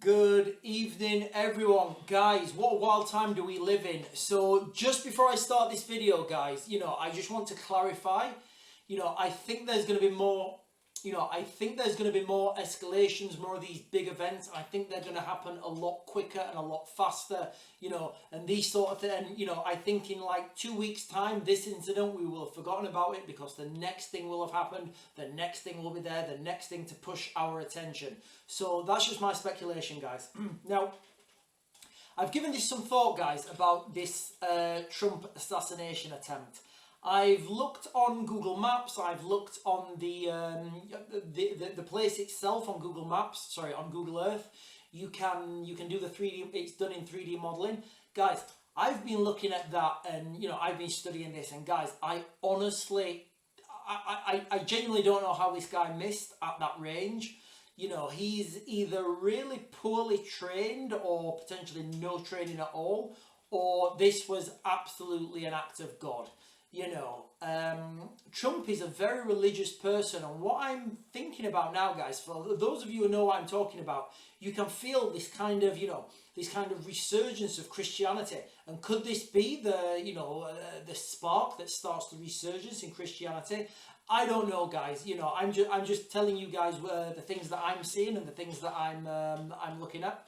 Good evening, everyone. Guys, what a wild time do we live in? So just before I start this video, guys, I just want to clarify, I think there's going to be more, I think there's going to be more escalations, more of these big events. I think they're going to happen a lot quicker and a lot faster, and these sort of things. I think in like 2 weeks' time, this incident, we will have forgotten about it because the next thing will have happened, the next thing will be there, the next thing to push our attention. So that's just my speculation, guys. Now, I've given this some thought, guys, about this Trump assassination attempt. I've looked on Google Maps. I've looked on the place itself on Google Maps. Sorry, on Google Earth. You can do the 3D. It's done in 3D modeling, guys. I've been looking at that, and I've been studying this. And guys, I honestly, I genuinely don't know how this guy missed at that range. He's either really poorly trained or potentially no training at all, or this was absolutely an act of God. Trump is a very religious person, and what I'm thinking about now, guys, for those of you who know what I'm talking about, you can feel this kind of, this kind of resurgence of Christianity. And could this be the spark that starts the resurgence in Christianity? I don't know, guys. I'm just telling you guys the things that I'm seeing and the things that I'm looking at.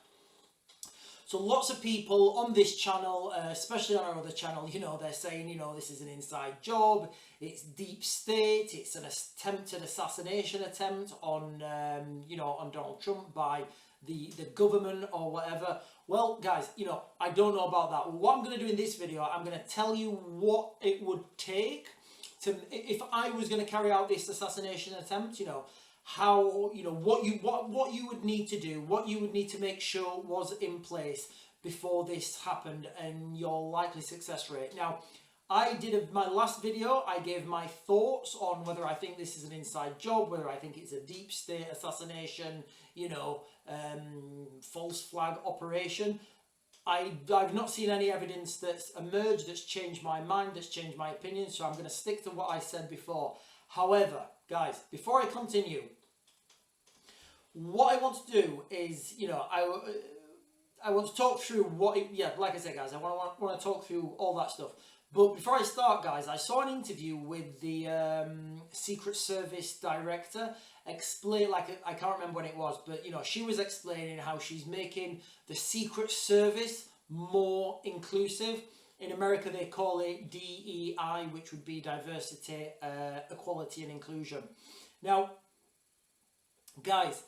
So lots of people on this channel, especially on our other channel, they're saying, this is an inside job, it's deep state, it's an attempted assassination attempt on, on Donald Trump by the government or whatever. Well, guys, I don't know about that. What I'm going to do in this video, I'm going to tell you what it would take to, if I was going to carry out this assassination attempt, how, what you would need to do, what you would need to make sure was in place before this happened, and your likely success rate. Now, I did my last video, I gave my thoughts on whether I think this is an inside job, whether I think it's a deep state assassination, false flag operation. I've not seen any evidence that's emerged that's changed my mind, that's changed my opinion, so I'm going to stick to what I said before. However, guys, before I continue, what I want to do is, I want to talk through like I said, guys, I want to talk through all that stuff. But before I start, guys, I saw an interview with the Secret Service director explain, I can't remember when it was, but she was explaining how she's making the Secret Service more inclusive. In America, they call it DEI, which would be diversity, equality, and inclusion. Now, guys,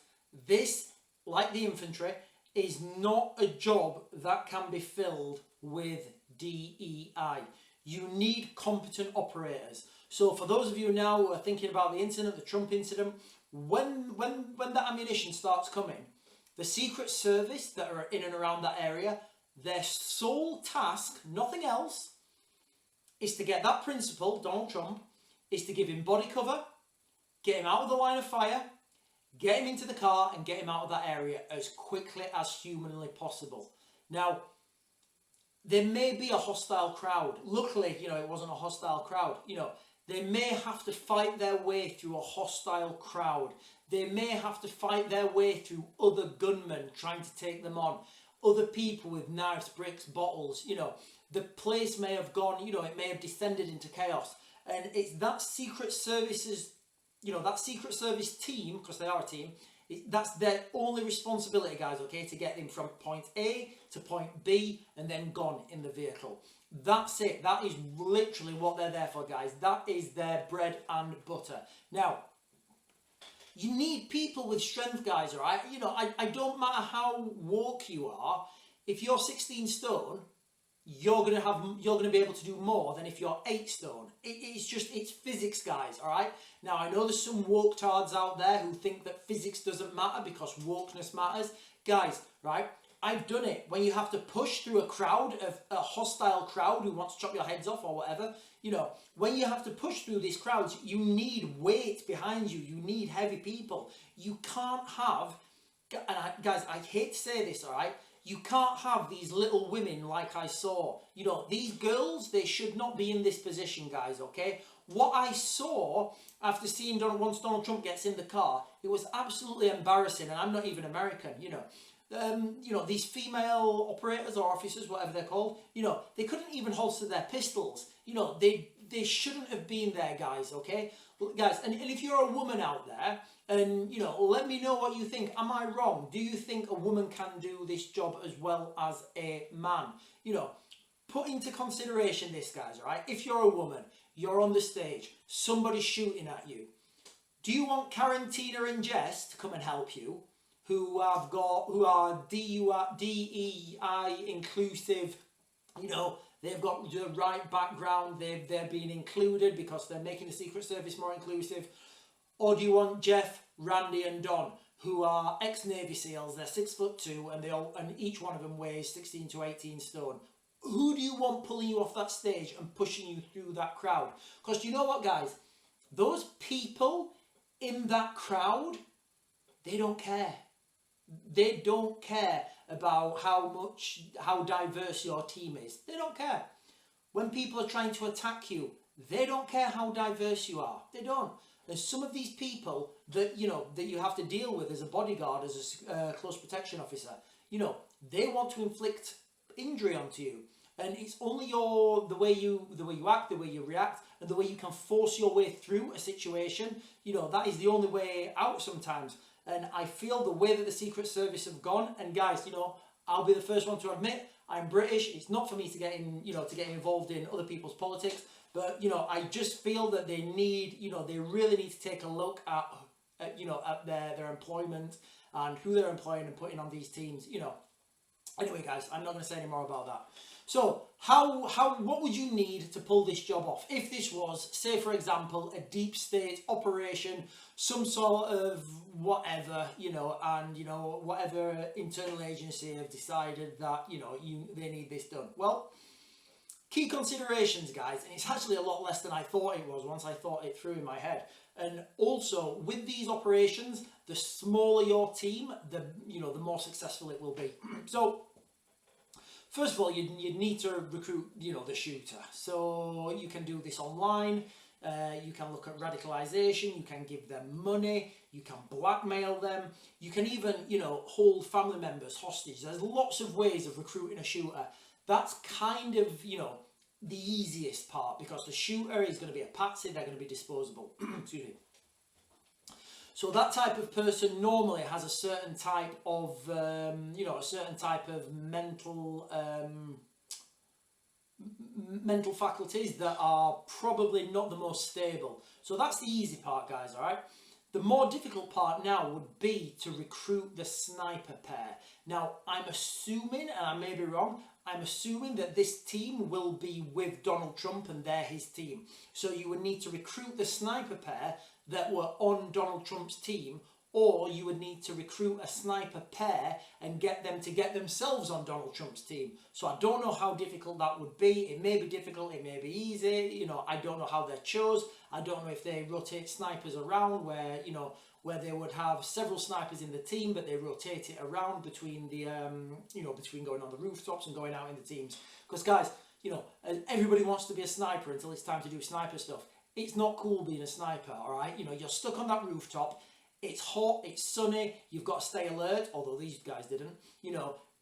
this, like the infantry, is not a job that can be filled with DEI. You need competent operators. So for those of you now who are thinking about the incident, the Trump incident, when that ammunition starts coming, the Secret Service that are in and around that area, their sole task, nothing else, is to get that principal, Donald Trump, is to give him body cover, get him out of the line of fire, get him into the car, and get him out of that area as quickly as humanly possible. Now, there may be a hostile crowd. Luckily, it wasn't a hostile crowd. They may have to fight their way through a hostile crowd. They may have to fight their way through other gunmen trying to take them on. Other people with knives, bricks, bottles, the place may have gone, it may have descended into chaos. And it's that Secret Services, that Secret Service team, because they are a team, that's their only responsibility, guys, okay, to get them from point A to point B and then gone in the vehicle. That's it. That is literally what they're there for, guys. That is their bread and butter. Now, you need people with strength, guys, all right? I don't matter how woke you are. If you're 16 stone, you're gonna be able to do more than if you're 8 stone. It's physics, guys, all right? Now, I know there's some woke tards out there who think that physics doesn't matter because wokeness matters. Guys, right? I've done it. When you have to push through a crowd, a hostile crowd who wants to chop your heads off or whatever, when you have to push through these crowds, you need weight behind you. You need heavy people. You can't have, guys, I hate to say this, all right? You can't have these little women like I saw. These girls, they should not be in this position, guys, okay? What I saw after seeing once Donald Trump gets in the car, it was absolutely embarrassing, and I'm not even American, these female operators or officers, whatever they're called, they couldn't even holster their pistols. They shouldn't have been there, guys, okay? Well, guys, and if you're a woman out there, and, let me know what you think. Am I wrong? Do you think a woman can do this job as well as a man? Put into consideration this, guys, all right? If you're a woman, you're on the stage, somebody's shooting at you. Do you want Karen, Tina and Jess to come and help you, who are DEI inclusive, they've got the right background, they're being included because they're making the Secret Service more inclusive? Or do you want Jeff, Randy and Don, who are ex-Navy SEALs, they're 6'2", and each one of them weighs 16 to 18 stone? Who do you want pulling you off that stage and pushing you through that crowd? Because you know what, guys? Those people in that crowd, they don't care. They don't care about how diverse your team is. They don't care. When people are trying to attack you, they don't care how diverse you are. They don't. And some of these people that you have to deal with as a bodyguard, as a close protection officer, they want to inflict injury onto you. And it's only the way you act, the way you react, and the way you can force your way through a situation. That is the only way out sometimes. And I feel the way that the Secret Service have gone, and guys, I'll be the first one to admit, I'm British. It's not for me to get involved in other people's politics. But, I just feel that they really need to take a look at their employment and who they're employing and putting on these teams, Anyway, guys, I'm not going to say any more about that. So, what would you need to pull this job off? If this was, say, for example, a deep state operation, some sort of whatever, and, whatever internal agency have decided that, they need this done. Well, key considerations, guys, and it's actually a lot less than I thought it was once I thought it through in my head. And also, with these operations, the smaller your team, the more successful it will be. So, first of all, you'd need to recruit, the shooter. So you can do this online. You can look at radicalization. You can give them money. You can blackmail them. You can even, hold family members hostage. There's lots of ways of recruiting a shooter. That's kind of, the easiest part, because the shooter is going to be a patsy. They're going to be disposable. Excuse me. So that type of person normally has a certain type of, mental faculties that are probably not the most stable. So that's the easy part, guys, all right? The more difficult part now would be to recruit the sniper pair. Now, I'm assuming, and I may be wrong, I'm assuming that this team will be with Donald Trump and they're his team. So you would need to recruit the sniper pair that were on Donald Trump's team, or you would need to recruit a sniper pair and get them to get themselves on Donald Trump's team. So I don't know how difficult that would be. It may be difficult, it may be easy. I don't know how they're chose. I don't know if they rotate snipers around where they would have several snipers in the team, but they rotate it around between between going on the rooftops and going out in the teams. Because guys, everybody wants to be a sniper until it's time to do sniper stuff. It's not cool being a sniper, all right? You're stuck on that rooftop. It's hot, it's sunny, you've got to stay alert, although these guys didn't.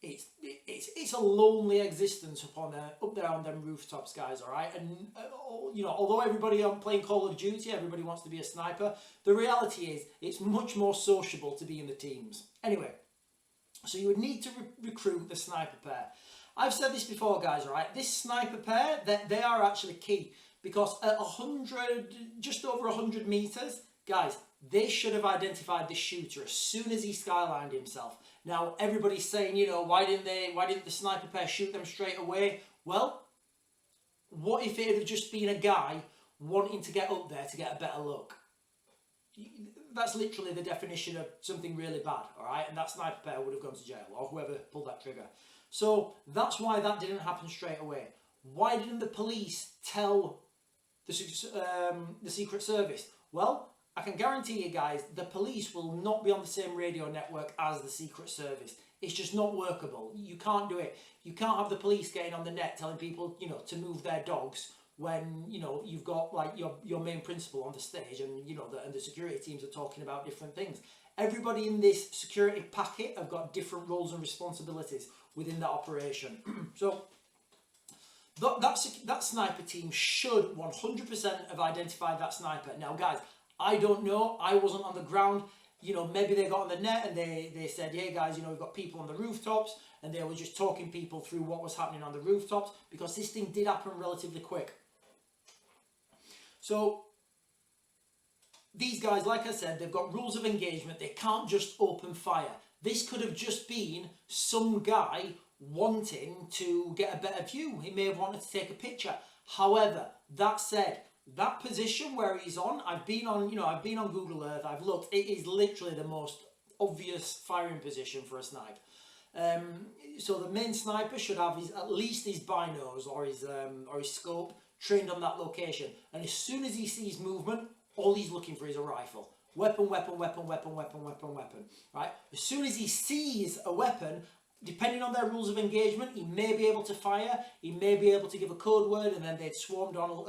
It's a lonely existence up there on them rooftops, guys, all right? And, although everybody playing Call of Duty, everybody wants to be a sniper, the reality is it's much more sociable to be in the teams. Anyway, so you would need to recruit the sniper pair. I've said this before, guys, all right? This sniper pair, they are actually key, because at just over 100 meters, guys, they should have identified the shooter as soon as he skylined himself. Now, everybody's saying, why didn't the sniper pair shoot them straight away? Well, what if it had just been a guy wanting to get up there to get a better look? That's literally the definition of something really bad, all right? And that sniper pair would have gone to jail, or whoever pulled that trigger. So that's why that didn't happen straight away. Why didn't the police tell the Secret Service? Well, I can guarantee you guys, the police will not be on the same radio network as the Secret Service. It's just not workable. You can't do it. You can't have the police getting on the net telling people, to move their dogs when, you've got like your main principal on the stage and, and the security teams are talking about different things. Everybody in this security packet have got different roles and responsibilities within that operation. So that sniper team should 100% have identified that sniper. Now, guys, I don't know. I wasn't on the ground. You know, maybe they got on the net and they said, hey guys, you know, we've got people on the rooftops, and they were just talking people through what was happening on the rooftops, because this thing did happen relatively quick. So these guys, like I said, they've got rules of engagement. They can't just open fire. This could have just been some guy wanting to get a better view. He may have wanted to take a picture. However, that said, that position where he's on, I've been on Google Earth, I've looked, it is literally the most obvious firing position for a snipe. So the main sniper should have at least his binos or his scope trained on that location. And as soon as he sees movement, all he's looking for is a rifle. Weapon, weapon, weapon, weapon, weapon, weapon, weapon. Right? As soon as he sees a weapon, depending on their rules of engagement, he may be able to fire, he may be able to give a code word, and then they'd swarm Donald,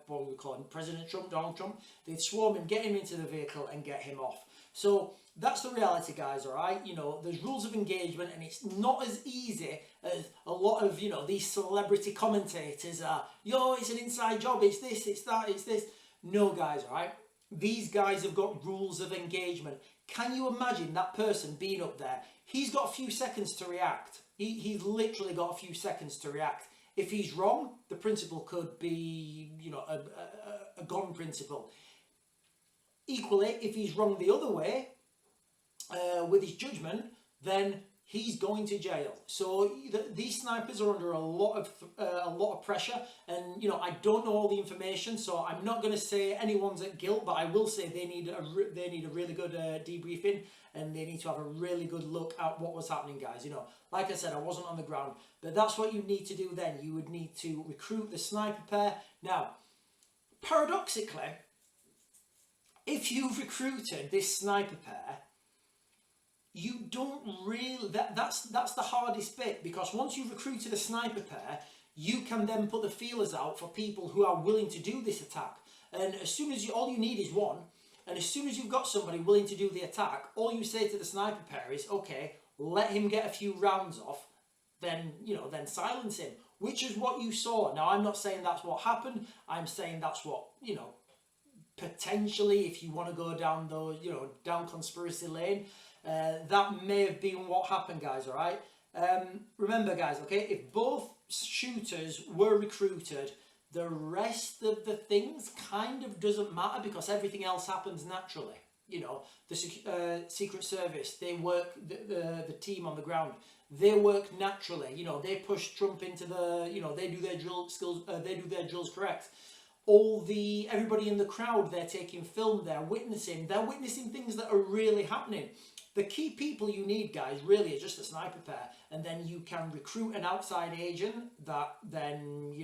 what we call him, President Trump, Donald Trump. They'd swarm him, get him into the vehicle, and get him off. So that's the reality, guys, all right? You know, there's rules of engagement, and it's not as easy as a lot of, these celebrity commentators are, yo, it's an inside job, it's this, it's that, it's this. No, guys, all right? These guys have got rules of engagement. Can you imagine that person being up there? He's got a few seconds to react. He's literally got a few seconds to react. If he's wrong, the principle could be, a gone principle. Equally, if he's wrong the other way, with his judgment, then he's going to jail. So these snipers are under a lot of pressure, and I don't know all the information, so I'm not going to say anyone's at guilt, but I will say they need a really good debriefing, and they need to have a really good look at what was happening, guys. Like I said, I wasn't on the ground, but that's what you need to do. Then you would need to recruit the sniper pair. Now, paradoxically, if you've recruited this sniper pair, you don't really, that's the hardest bit, because once you've recruited a sniper pair, you can then put the feelers out for people who are willing to do this attack. And as soon as all you need is one, and as soon as you've got somebody willing to do the attack, all you say to the sniper pair is, okay, let him get a few rounds off, then silence him, which is what you saw. Now, I'm not saying that's what happened. I'm saying that's what, potentially, if you want to go down those, down conspiracy lane, that may have been what happened, guys, all right? Remember, guys, okay, if both shooters were recruited, the rest of the things kind of doesn't matter, because everything else happens naturally. The Secret Service, they work, the team on the ground, they work naturally. They push Trump into the, they do their drills correct. Everybody in the crowd, they're taking film, they're witnessing things that are really happening. The key people you need, guys, really is just a sniper pair, and then you can recruit an outside agent that then,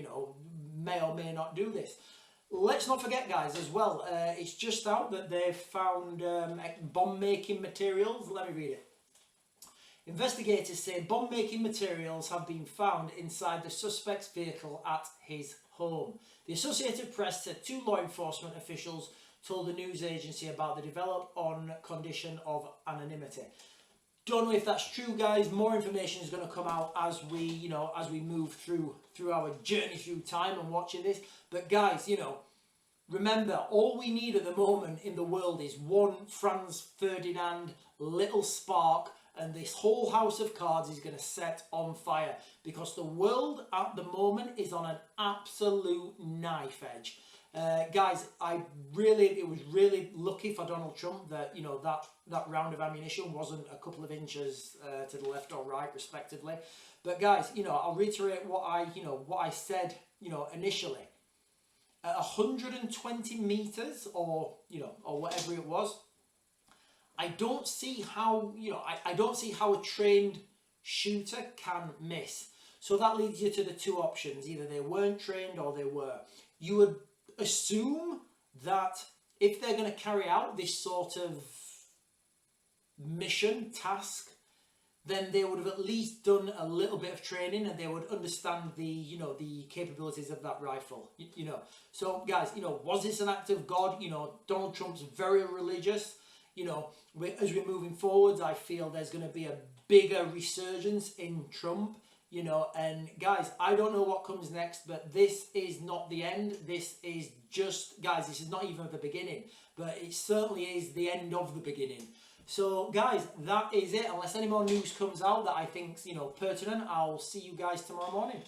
may or may not do this. Let's not forget, guys, as well, it's just out that they've found bomb-making materials. Let me read it. Investigators say bomb-making materials have been found inside the suspect's vehicle at his home. The Associated Press said 2 law enforcement officials told the news agency about the development on condition of anonymity. Don't know if that's true, guys. More information is going to come out as we move through our journey through time and watching this. But guys, remember, all we need at the moment in the world is one Franz Ferdinand little spark, and this whole house of cards is going to set on fire, because the world at the moment is on an absolute knife edge. Guys, it was really lucky for Donald Trump that that round of ammunition wasn't a couple of inches to the left or right, respectively. But guys, I'll reiterate what I said, initially. At 120 meters or whatever it was, I don't see how I don't see how a trained shooter can miss. So that leads you to the 2 options: either they weren't trained or they were. You would assume that if they're going to carry out this sort of mission task, then they would have at least done a little bit of training and they would understand the, you know, the capabilities of that rifle, you know. So guys, you know, was this an act of God? You know, Donald Trump's very religious. You know, as we're moving forwards, I feel there's going to be a bigger resurgence in Trump, you know. And guys, I don't know what comes next, but this is not the end. This is just, guys, this is not even the beginning, but it certainly is the end of the beginning. So guys, that is it. Unless any more news comes out that I think's, you know, pertinent, I'll see you guys tomorrow morning.